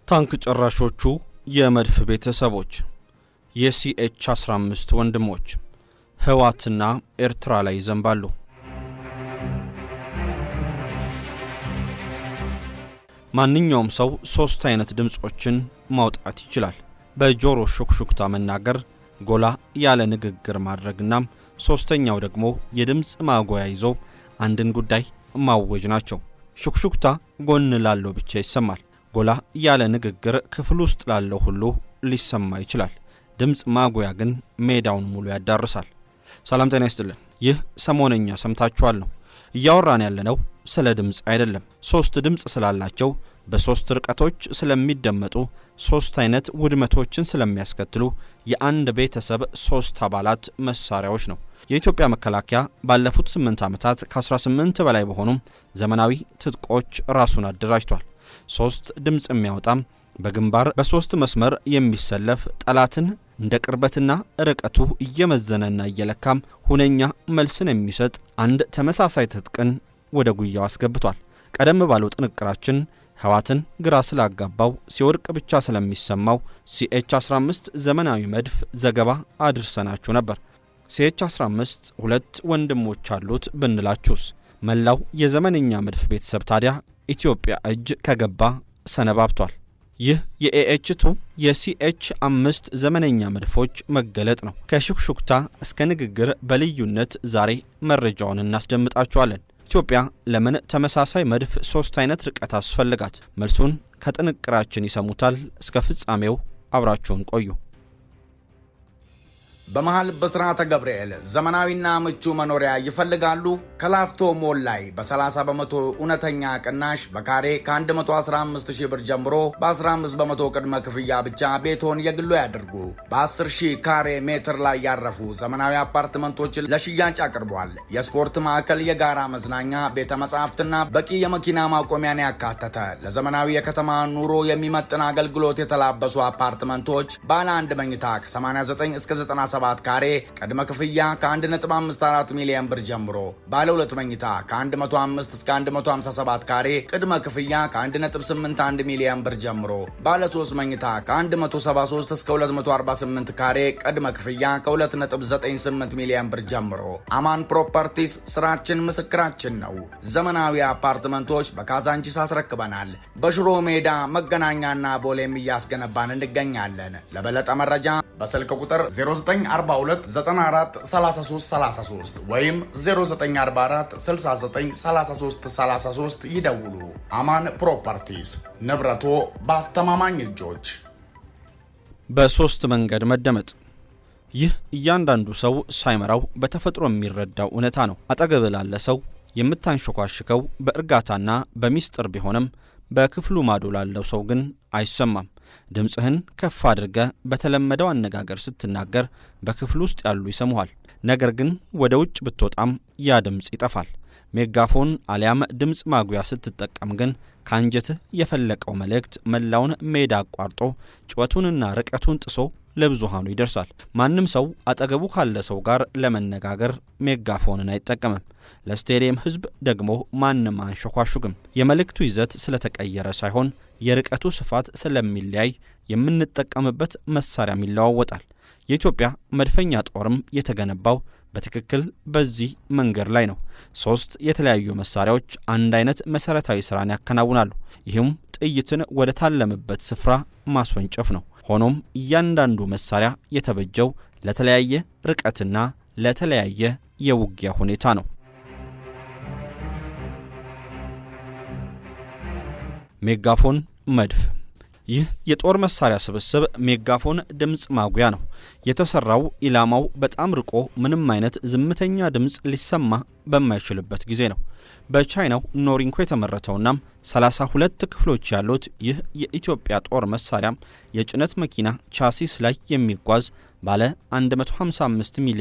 ታንክ ጨራሾቹ የመድፍ ቤተሰቦች የሲኤች-15 ወንድሞች ህወሓትና ኤርትራ ላይ ዘንባሉ። ማንኛውም ሰው ሶስት አይነት ድምጾችን ማውጣት ይችላል። በጆሮ ሹክሹክታ መናገር፣ ጎላ ያለ ንግግር ማድረግና ሶስተኛው ደግሞ የድምጽ ማጉያ ይዞ አንድን ጉዳይ ማወጅ ናቸው። ሹክሹክታ ጎን ላለው ብቻ ይሰማል። ጎላ ያለ ንግግር ክፍል ውስጥ ላለው ሁሉ ሊሰማ ይችላል። ድምጽ ማጉያ ግን ሜዳውን ሙሉ ያዳርሳል። ሰላም ጤና ይስጥልን። ይህ ሰሞነኛ ሰምታችኋል ነው። እያወራን ያለነው ስለ ድምጽ አይደለም። ሶስት ድምጽ ስላላቸው በሶስት ርቀቶች ስለሚደመጡ ሶስት አይነት ውድመቶችን ስለሚያስከትሉ የአንድ ቤተሰብ ሶስት አባላት መሳሪያዎች ነው። የኢትዮጵያ መከላከያ ባለፉት 8 ዓመታት ከ18 በላይ በሆኑ ዘመናዊ ትጥቆች ራሱን አደራጅቷል። ሶስት ድምጽ የሚያወጣም በግንባር በሶስት መስመር የሚሰለፍ ጠላትን እንደ ቅርበትና ርቀቱ እየመዘነና እየለካም ሁነኛ መልስን የሚሰጥ አንድ ተመሳሳይ ትጥቅን ወደ ጉያው አስገብቷል። ቀደም ባለው ጥንቅራችን ህወሓትን ግራ ስላጋባው ሲወርቅ ብቻ ስለሚሰማው ሲኤች-15 ዘመናዊ መድፍ ዘገባ አድርሰናችሁ ነበር። ሲኤች-15 ሁለት ወንድሞች አሉት ብንላችሁስ? መላው የዘመነኛ መድፍ ቤተሰብ ታዲያ ኢትዮጵያ እጅ ከገባ ሰነባብቷል። ይህ የኤኤች2 የሲኤች-5 ዘመነኛ መድፎች መገለጥ ነው። ከሹክሹክታ እስከ ንግግር በልዩነት ዛሬ መረጃውን እናስደምጣችኋለን። ኢትዮጵያ ለምን ተመሳሳይ መድፍ ሶስት አይነት ርቀት አስፈልጋት? መልሱን ከጥንቅራችን ይሰሙታል። እስከ ፍጻሜው አብራችሁን ቆዩ። በመሃል በስራተ ገብርኤል ዘመናዊና ምቹ መኖሪያ ይፈልጋሉ? ከላፍቶ ሞል ላይ በ30 በመቶ እውነተኛ ቅናሽ በካሬ ከ115,000 ብር ጀምሮ በ15 በመቶ ቅድመ ክፍያ ብቻ ቤቶን የግሎ ያድርጉ። በ10,000 ካሬ ሜትር ላይ ያረፉ ዘመናዊ አፓርትመንቶችን ለሽያጭ አቅርቧል። የስፖርት ማዕከል፣ የጋራ መዝናኛ፣ ቤተ መጻሕፍትና በቂ የመኪና ማቆሚያን ያካተተ ለዘመናዊ የከተማ ኑሮ የሚመጥን አገልግሎት የተላበሱ አፓርትመንቶች ባለ አንድ መኝታ ከ89 እስከ 97 ካሬ ቅድመ ክፍያ ከ1.54 ሚሊዮን ብር ጀምሮ፣ ባለ ሁለት መኝታ ከ105 እስከ 157 ካሬ ቅድመ ክፍያ ከ1.81 ሚሊዮን ብር ጀምሮ፣ ባለ 3 መኝታ ከ173 እስከ 248 ካሬ ቅድመ ክፍያ ከ2.98 ሚሊዮን ብር ጀምሮ። አማን ፕሮፐርቲስ ስራችን ምስክራችን ነው። ዘመናዊ አፓርትመንቶች በካዛንቺስ አስረክበናል። በሽሮ ሜዳ፣ መገናኛና ቦሌም እያስገነባን እንገኛለን። ለበለጠ መረጃ በስልክ ቁጥር 0942943333 ወይም 0944693333 ይደውሉ። አማን ፕሮፐርቲስ፣ ንብረቶ በአስተማማኝ እጆች። በሶስት መንገድ መደመጥ። ይህ እያንዳንዱ ሰው ሳይመራው በተፈጥሮ የሚረዳው እውነታ ነው። አጠገብ ላለ ሰው የምታንሸኳሽከው በእርጋታና በሚስጥር ቢሆንም በክፍሉ ማዶ ላለው ሰው ግን አይሰማም። ድምጽህን ከፍ አድርገ በተለመደው አነጋገር ስትናገር በክፍሉ ውስጥ ያሉ ይሰሙሃል። ነገር ግን ወደ ውጭ ብትወጣም ያ ድምጽ ይጠፋል። ሜጋፎን አሊያም ድምጽ ማጉያ ስትጠቀም ግን ከአንጀትህ የፈለቀው መልእክት መላውን ሜዳ አቋርጦ ጩኸቱንና ርቀቱን ጥሶ ለብዙሃኑ ይደርሳል። ማንም ሰው አጠገቡ ካለ ሰው ጋር ለመነጋገር ሜጋፎንን አይጠቀምም። ለስቴዲየም ህዝብ ደግሞ ማንም አንሸኳሹግም። የመልእክቱ ይዘት ስለተቀየረ ሳይሆን የርቀቱ ስፋት ስለሚለያይ የምንጠቀምበት መሳሪያም ይለዋወጣል። የኢትዮጵያ መድፈኛ ጦርም የተገነባው በትክክል በዚህ መንገድ ላይ ነው። ሶስት የተለያዩ መሳሪያዎች አንድ አይነት መሰረታዊ ስራን ያከናውናሉ። ይህም ጥይትን ወደ ታለመበት ስፍራ ማስወንጨፍ ነው። ሆኖም እያንዳንዱ መሳሪያ የተበጀው ለተለያየ ርቀትና ለተለያየ የውጊያ ሁኔታ ነው። ሜጋፎን መድፍ። ይህ የጦር መሳሪያ ስብስብ ሜጋፎን ድምጽ ማጉያ ነው። የተሰራው ኢላማው በጣም ርቆ ምንም አይነት ዝምተኛ ድምጽ ሊሰማ በማይችልበት ጊዜ ነው። በቻይናው ኖሪንኮ የተመረተውና 32 ክፍሎች ያሉት ይህ የኢትዮጵያ ጦር መሳሪያም የጭነት መኪና ቻሲስ ላይ የሚጓዝ ባለ 155 ሚሜ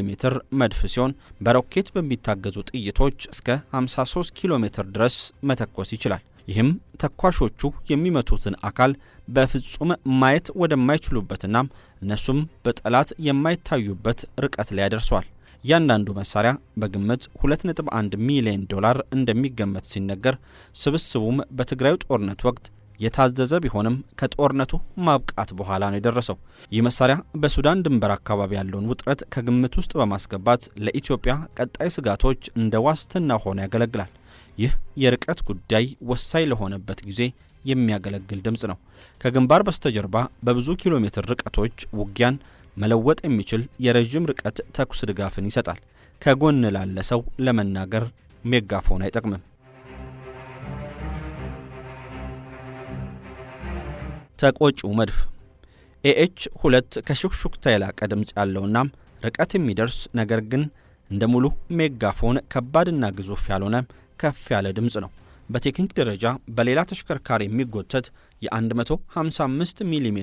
መድፍ ሲሆን በሮኬት በሚታገዙ ጥይቶች እስከ 53 ኪሎ ሜትር ድረስ መተኮስ ይችላል። ይህም ተኳሾቹ የሚመቱትን አካል በፍጹም ማየት ወደማይችሉበትና እነሱም በጠላት የማይታዩበት ርቀት ላይ ያደርሷል። ያንዳንዱ መሳሪያ በግምት 2.1 ሚሊዮን ዶላር እንደሚገመት ሲነገር ስብስቡም በትግራይ ጦርነት ወቅት የታዘዘ ቢሆንም ከጦርነቱ ማብቃት በኋላ ነው የደረሰው። ይህ መሳሪያ በሱዳን ድንበር አካባቢ ያለውን ውጥረት ከግምት ውስጥ በማስገባት ለኢትዮጵያ ቀጣይ ስጋቶች እንደ ዋስትና ሆኖ ያገለግላል። ይህ የርቀት ጉዳይ ወሳኝ ለሆነበት ጊዜ የሚያገለግል ድምጽ ነው። ከግንባር በስተጀርባ በብዙ ኪሎ ሜትር ርቀቶች ውጊያን መለወጥ የሚችል የረጅም ርቀት ተኩስ ድጋፍን ይሰጣል። ከጎን ላለ ሰው ለመናገር ሜጋፎን አይጠቅምም። ተቆጪው መድፍ AH-2 ከሹክሹክታ የላቀ ድምጽ ያለውና ርቀት የሚደርስ ነገር ግን እንደ ሙሉ ሜጋፎን ከባድና ግዙፍ ያልሆነ ከፍ ያለ ድምጽ ነው። በቴክኒክ ደረጃ በሌላ ተሽከርካሪ የሚጎተት የ155 ሚሜ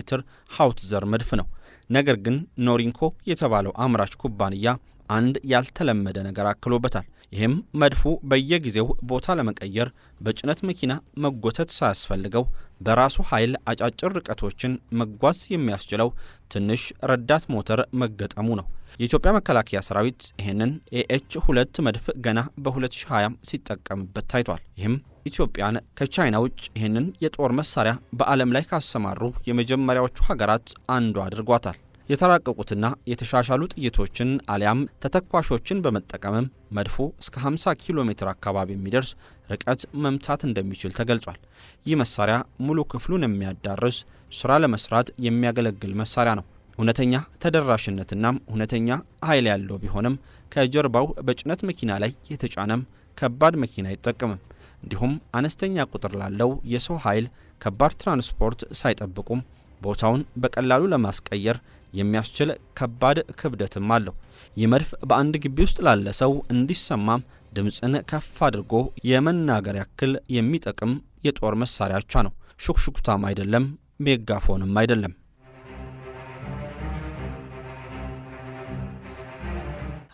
ሃውትዘር መድፍ ነው። ነገር ግን ኖሪንኮ የተባለው አምራች ኩባንያ አንድ ያልተለመደ ነገር አክሎበታል። ይህም መድፉ በየጊዜው ቦታ ለመቀየር በጭነት መኪና መጎተት ሳያስፈልገው በራሱ ኃይል አጫጭር ርቀቶችን መጓዝ የሚያስችለው ትንሽ ረዳት ሞተር መገጠሙ ነው። የኢትዮጵያ መከላከያ ሰራዊት ይህንን AH-2 መድፍ ገና በ2020 ሲጠቀምበት ታይቷል። ይህም ኢትዮጵያን ከቻይና ውጭ ይህንን የጦር መሳሪያ በዓለም ላይ ካሰማሩ የመጀመሪያዎቹ ሀገራት አንዱ አድርጓታል። የተራቀቁትና የተሻሻሉ ጥይቶችን አሊያም ተተኳሾችን በመጠቀምም መድፉ እስከ 50 ኪሎ ሜትር አካባቢ የሚደርስ ርቀት መምታት እንደሚችል ተገልጿል። ይህ መሳሪያ ሙሉ ክፍሉን የሚያዳርስ ስራ ለመስራት የሚያገለግል መሳሪያ ነው። እውነተኛ ተደራሽነትና እውነተኛ ኃይል ያለው ቢሆንም ከጀርባው በጭነት መኪና ላይ የተጫነም ከባድ መኪና አይጠቀምም። እንዲሁም አነስተኛ ቁጥር ላለው የሰው ኃይል ከባድ ትራንስፖርት ሳይጠብቁም ቦታውን በቀላሉ ለማስቀየር የሚያስችል ከባድ ክብደትም አለው። ይህ መድፍ በአንድ ግቢ ውስጥ ላለ ሰው እንዲሰማም ድምፅን ከፍ አድርጎ የመናገር ያክል የሚጠቅም የጦር መሳሪያ ብቻ ነው። ሹክሹክታም አይደለም፣ ሜጋፎንም አይደለም።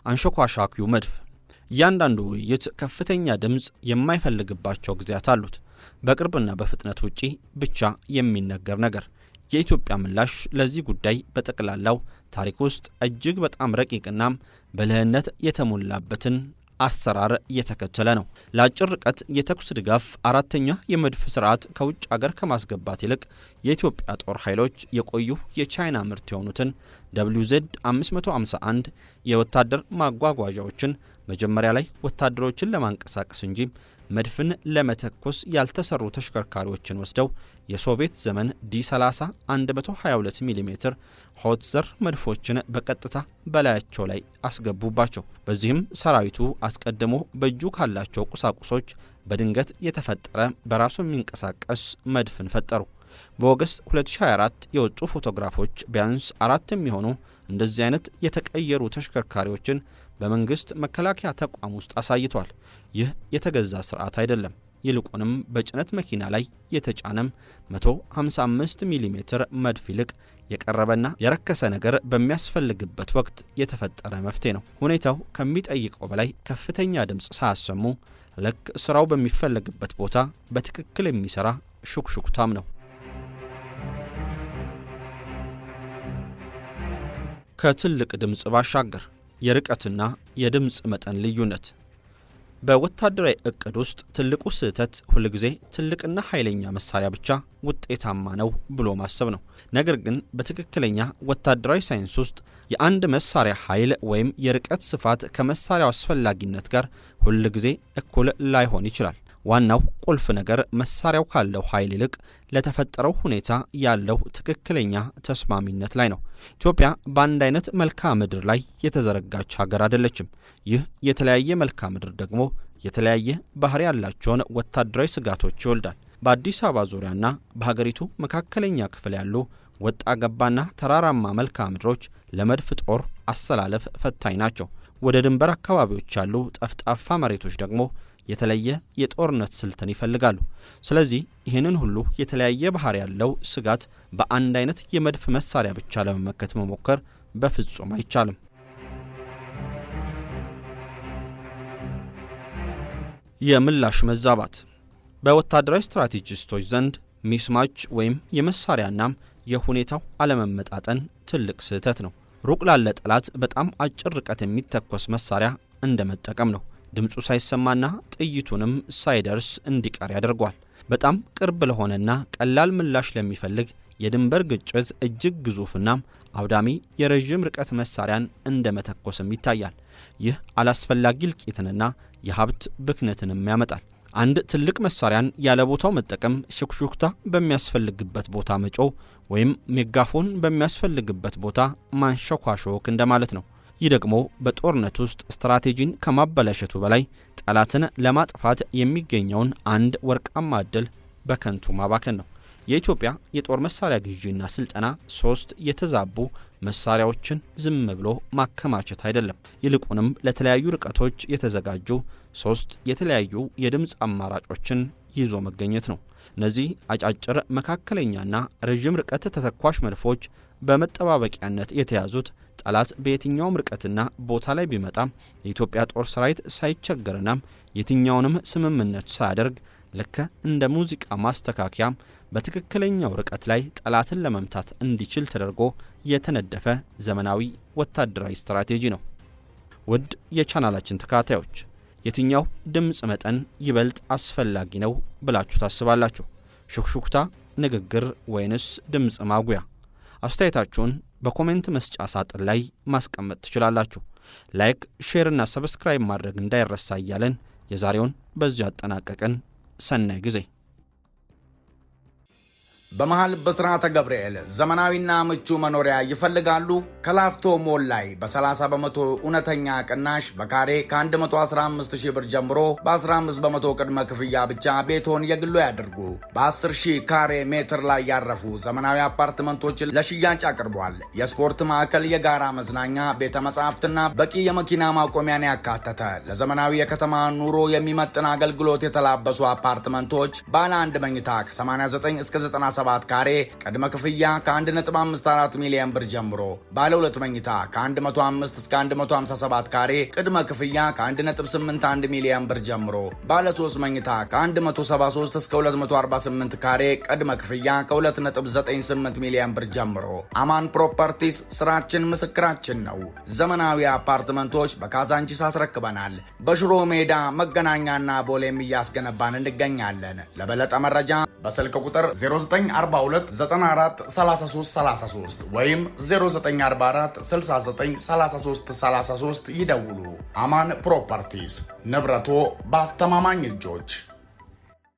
አንሾኳሻኪው መድፍ እያንዳንዱ ውይይት ከፍተኛ ድምፅ የማይፈልግባቸው ጊዜያት አሉት። በቅርብና በፍጥነት ውጪ ብቻ የሚነገር ነገር። የኢትዮጵያ ምላሽ ለዚህ ጉዳይ በጠቅላላው ታሪክ ውስጥ እጅግ በጣም ረቂቅና ብልህነት የተሞላበትን አሰራር እየተከተለ ነው። ለአጭር ርቀት የተኩስ ድጋፍ አራተኛ የመድፍ ስርዓት ከውጭ አገር ከማስገባት ይልቅ የኢትዮጵያ ጦር ኃይሎች የቆዩ የቻይና ምርት የሆኑትን WZ-551 የወታደር ማጓጓዣዎችን መጀመሪያ ላይ ወታደሮችን ለማንቀሳቀስ እንጂ መድፍን ለመተኮስ ያልተሰሩ ተሽከርካሪዎችን ወስደው የሶቪየት ዘመን D30 122 ሚሜ ሆትዘር መድፎችን በቀጥታ በላያቸው ላይ አስገቡባቸው። በዚህም ሰራዊቱ አስቀድሞ በእጁ ካላቸው ቁሳቁሶች በድንገት የተፈጠረ በራሱ የሚንቀሳቀስ መድፍን ፈጠሩ። በኦገስት 2024 የወጡ ፎቶግራፎች ቢያንስ 4 የሚሆኑ እንደዚህ አይነት የተቀየሩ ተሽከርካሪዎችን በመንግስት መከላከያ ተቋም ውስጥ አሳይቷል። ይህ የተገዛ ስርዓት አይደለም። ይልቁንም በጭነት መኪና ላይ የተጫነም 155 ሚሜ መድፍ ይልቅ የቀረበና የረከሰ ነገር በሚያስፈልግበት ወቅት የተፈጠረ መፍትሄ ነው። ሁኔታው ከሚጠይቀው በላይ ከፍተኛ ድምፅ ሳያሰሙ ልክ ስራው በሚፈለግበት ቦታ በትክክል የሚሰራ ሹክሹክታም ነው። ከትልቅ ድምፅ ባሻገር የርቀትና የድምፅ መጠን ልዩነት። በወታደራዊ እቅድ ውስጥ ትልቁ ስህተት ሁልጊዜ ትልቅና ኃይለኛ መሳሪያ ብቻ ውጤታማ ነው ብሎ ማሰብ ነው። ነገር ግን በትክክለኛ ወታደራዊ ሳይንስ ውስጥ የአንድ መሳሪያ ኃይል ወይም የርቀት ስፋት ከመሳሪያው አስፈላጊነት ጋር ሁልጊዜ እኩል ላይሆን ይችላል። ዋናው ቁልፍ ነገር መሳሪያው ካለው ኃይል ይልቅ ለተፈጠረው ሁኔታ ያለው ትክክለኛ ተስማሚነት ላይ ነው። ኢትዮጵያ በአንድ አይነት መልክዓ ምድር ላይ የተዘረጋች ሀገር አይደለችም። ይህ የተለያየ መልክዓ ምድር ደግሞ የተለያየ ባህሪ ያላቸውን ወታደራዊ ስጋቶች ይወልዳል። በአዲስ አበባ ዙሪያና በሀገሪቱ መካከለኛ ክፍል ያሉ ወጣ ገባና ተራራማ መልክዓ ምድሮች ለመድፍ ጦር አሰላለፍ ፈታኝ ናቸው። ወደ ድንበር አካባቢዎች ያሉ ጠፍጣፋ መሬቶች ደግሞ የተለየ የጦርነት ስልትን ይፈልጋሉ። ስለዚህ ይህንን ሁሉ የተለያየ ባህሪ ያለው ስጋት በአንድ አይነት የመድፍ መሳሪያ ብቻ ለመመከት መሞከር በፍጹም አይቻልም። የምላሽ መዛባት በወታደራዊ ስትራቴጂስቶች ዘንድ ሚስማች ወይም የመሳሪያና የሁኔታው አለመመጣጠን ትልቅ ስህተት ነው። ሩቅ ላለ ጠላት በጣም አጭር ርቀት የሚተኮስ መሳሪያ እንደመጠቀም ነው። ድምፁ ሳይሰማና ጥይቱንም ሳይደርስ እንዲቀር ያደርጓል። በጣም ቅርብ ለሆነና ቀላል ምላሽ ለሚፈልግ የድንበር ግጭት እጅግ ግዙፍና አውዳሚ የረጅም ርቀት መሳሪያን እንደመተኮስም ይታያል። ይህ አላስፈላጊ እልቂትንና የሀብት ብክነትንም ያመጣል። አንድ ትልቅ መሳሪያን ያለ ቦታው መጠቀም ሽክሹክታ በሚያስፈልግበት ቦታ መጮህ ወይም ሜጋፎን በሚያስፈልግበት ቦታ ማንሸኳሾክ እንደማለት ነው። ይህ ደግሞ በጦርነት ውስጥ ስትራቴጂን ከማበላሸቱ በላይ ጠላትን ለማጥፋት የሚገኘውን አንድ ወርቃማ ዕድል በከንቱ ማባከን ነው። የኢትዮጵያ የጦር መሳሪያ ግዢና ስልጠና 3 የተዛቡ መሳሪያዎችን ዝም ብሎ ማከማቸት አይደለም። ይልቁንም ለተለያዩ ርቀቶች የተዘጋጁ 3 የተለያዩ የድምፅ አማራጮችን ይዞ መገኘት ነው። እነዚህ አጫጭር፣ መካከለኛና ረጅም ርቀት ተተኳሽ መድፎች በመጠባበቂያነት የተያዙት ጠላት በየትኛውም ርቀትና ቦታ ላይ ቢመጣም የኢትዮጵያ ጦር ሰራዊት ሳይቸገርና የትኛውንም ስምምነት ሳያደርግ ልክ እንደ ሙዚቃ ማስተካከያ በትክክለኛው ርቀት ላይ ጠላትን ለመምታት እንዲችል ተደርጎ የተነደፈ ዘመናዊ ወታደራዊ ስትራቴጂ ነው። ውድ የቻናላችን ተከታታዮች የትኛው ድምፅ መጠን ይበልጥ አስፈላጊ ነው ብላችሁ ታስባላችሁ? ሹክሹክታ፣ ንግግር ወይንስ ድምፅ ማጉያ? አስተያየታችሁን በኮሜንት መስጫ ሳጥን ላይ ማስቀመጥ ትችላላችሁ። ላይክ፣ ሼር እና ሰብስክራይብ ማድረግ እንዳይረሳ እያለን የዛሬውን በዚህ አጠናቀቅን። ሰናይ ጊዜ። በመሃል በስራተ ገብርኤል ዘመናዊና ምቹ መኖሪያ ይፈልጋሉ? ከላፍቶ ሞል ላይ በ30 በመቶ እውነተኛ ቅናሽ በካሬ ከ115,000 ብር ጀምሮ በ15 በመቶ ቅድመ ክፍያ ብቻ ቤቶን የግሎ ያድርጉ። በ10,000 ካሬ ሜትር ላይ ያረፉ ዘመናዊ አፓርትመንቶችን ለሽያጭ አቅርቧል። የስፖርት ማዕከል፣ የጋራ መዝናኛ፣ ቤተ መጻሕፍትና በቂ የመኪና ማቆሚያን ያካተተ ለዘመናዊ የከተማ ኑሮ የሚመጥን አገልግሎት የተላበሱ አፓርትመንቶች ባለ 1 መኝታ ከ89 እስከ 97 ካሬ ቅድመ ክፍያ ከ1.54 ሚሊዮን ብር ጀምሮ፣ ባለ 2 መኝታ ከ105 እስከ 157 ካሬ ቅድመ ክፍያ ከ1.81 ሚሊዮን ብር ጀምሮ፣ ባለ 3 መኝታ ከ173 እስከ 248 ካሬ ቅድመ ክፍያ ከ2.98 ሚሊዮን ብር ጀምሮ። አማን ፕሮፐርቲስ፣ ስራችን ምስክራችን ነው። ዘመናዊ አፓርትመንቶች በካዛንቺስ አስረክበናል። በሽሮ ሜዳ፣ መገናኛና ቦሌም እያስገነባን እንገኛለን። ለበለጠ መረጃ በስልክ ቁጥር 0942 94 33 33 ወይም 0944 69 33 33 ይደውሉ። አማን ፕሮፐርቲስ፣ ንብረቶ በአስተማማኝ እጆች።